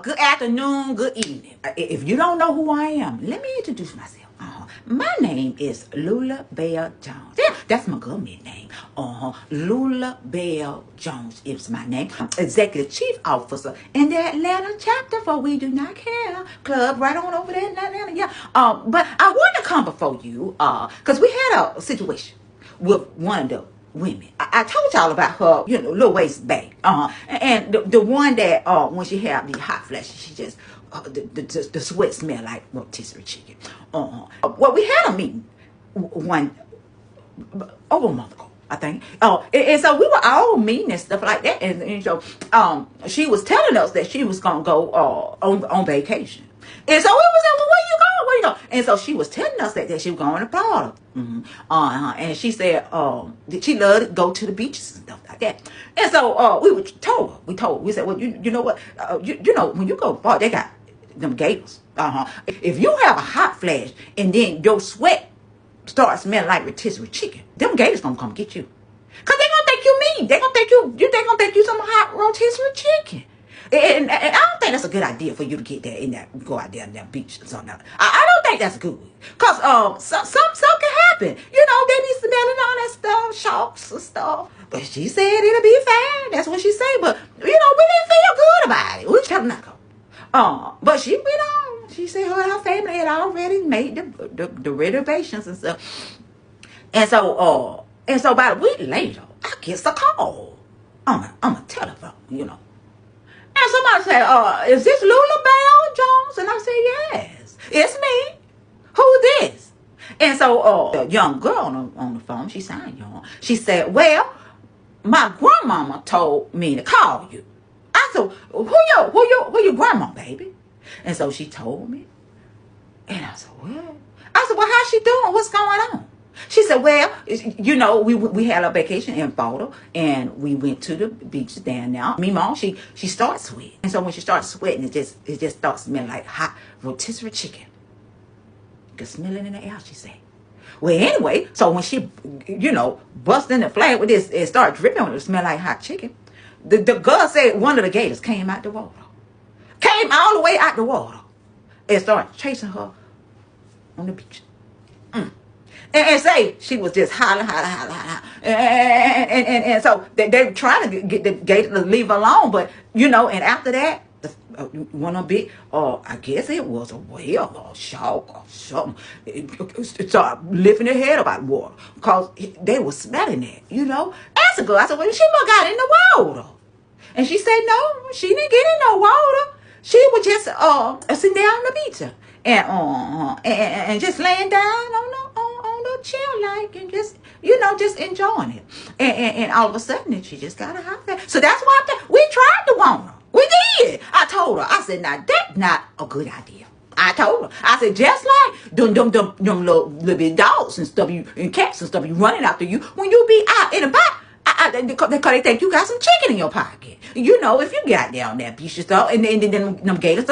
Good afternoon, good evening. If you don't know who I am, let me introduce myself. My name is Lula Bell Jones. Yeah, that's my government name. Lula Bell Jones is my name. I'm Executive Chief Officer in the Atlanta chapter for We Do Not Care Club, right on over there in Atlanta. Yeah. But I want to come before you, because we had a situation with one of the women. I told y'all about her, little waist bag. And the one that when she had the hot flashes, she just the sweat smell like rotisserie chicken. Well, we had a meeting over a month ago, I think. And so we were all meeting and stuff like that. And so she was telling us that she was gonna go on vacation. And so we was like, well, where you going? Where you going? And so she was telling us that she was going to Florida. And she said she loved to go to the beaches and stuff like that. And so we said, well, you know what? When you go to Florida, they got them gators. If you have a hot flash and then your sweat starts smelling like rotisserie chicken, them gators gonna come get you. Cause they gonna think you mean. They gonna think you some hot rotisserie chicken. And I don't think that's a good idea for you to get there go out there in that beach or something. I don't think that's good. Cause some can happen. They be smelling all that stuff, sharks and stuff. But she said it'll be fine. That's what she said. But we didn't feel good about it. We was telling her not to go. But she went on. She said her family had already made the reservations and stuff. And so about a week later, I get a call on a telephone, And somebody said, is this Lula Bell Jones? And I said, yes, it's me. Who's this? And so the young girl on the phone, she signed you on. She said, well, my grandmama told me to call you. I said, who your grandma, baby? And so she told me. And I said, well, how's she doing? What's going on? She said, well, we had a vacation in Florida and we went to the beach down now. Me mom, she starts sweating. And so when she starts sweating, it just starts smelling like hot rotisserie chicken. You can smell it in the air, she said. Well, anyway, so when she, bust in the flag with this, it started dripping with it smell like hot chicken. The girl said one of the gators came out the water. Came all the way out the water. And started chasing her on the beach. And say she was just hollering. And so they were trying to get the gator to leave her alone. But, and after that, one of big, I guess it was a whale or a shark or something. It started lifting their head up out of water because they were smelling it, Asked the girl, I said, well, she must got in the water. And she said, no, she didn't get in no water. She was just sitting there on the beach and just laying down on the chill like and just just enjoying it. And all of a sudden she just got a hot flash. So that's why we tried to warn her. We did. I told her. I said, now that's not a good idea. I told her. I said, just like them little bit dogs and stuff, and cats and stuff, you running after you when you be out in the back. Because they think you got some chicken in your pocket. If you got down that beach and stuff, and then them gators,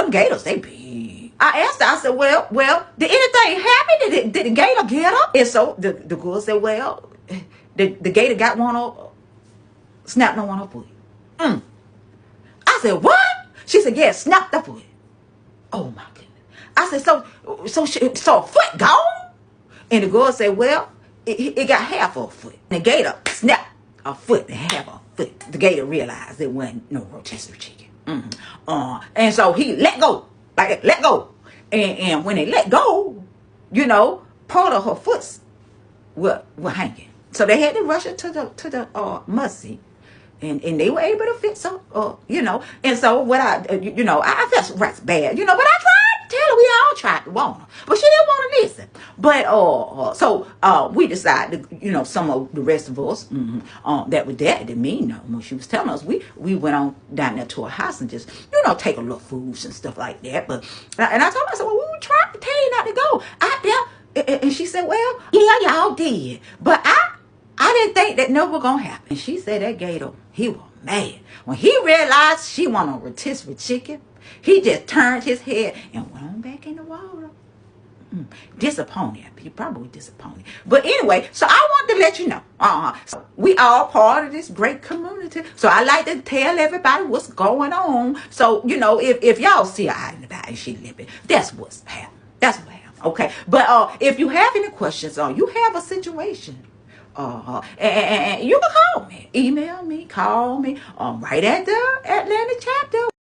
they big. I asked her, I said, well, did anything happen? Did the gator get her? And so the girl said, well, the gator got snapped on one of her foot. I said, what? She said, yeah, snapped her foot. Oh my goodness. I said, so a foot gone? And the girl said, well, it got half of a foot. And the gator snapped a foot and half a foot. The gator realized it wasn't no rotisserie chicken. And so he let go. Like, let go. And when they let go, part of her foot were hanging. So they had to rush her to the mud seat. And they were able to fix her, And so what I felt right bad, but I tried to tell her, we all tried to warn her. But she didn't want to listen. But, so we decided, some of the rest of us that were there didn't mean no. When she was telling us, we went on down there to her house and just, take a little foods and stuff like that. But, and I told her, I said, well, we were trying to tell you not to go out there. And she said, well, yeah, y'all did. But I didn't think that never gonna happen. And she said that gator, he was mad. When he realized she wanted a rotisserie chicken, he just turned his head and went on back in the water. Disappointed. You're probably disappointed. But anyway, so I want to let you know. So we all part of this great community. So I like to tell everybody what's going on. So, you know, if y'all see her out and about and she limping, that's what's happening. That's what happened. Okay. But if you have any questions or you have a situation, and you can call me, email me, call me, right at the Atlanta chapter.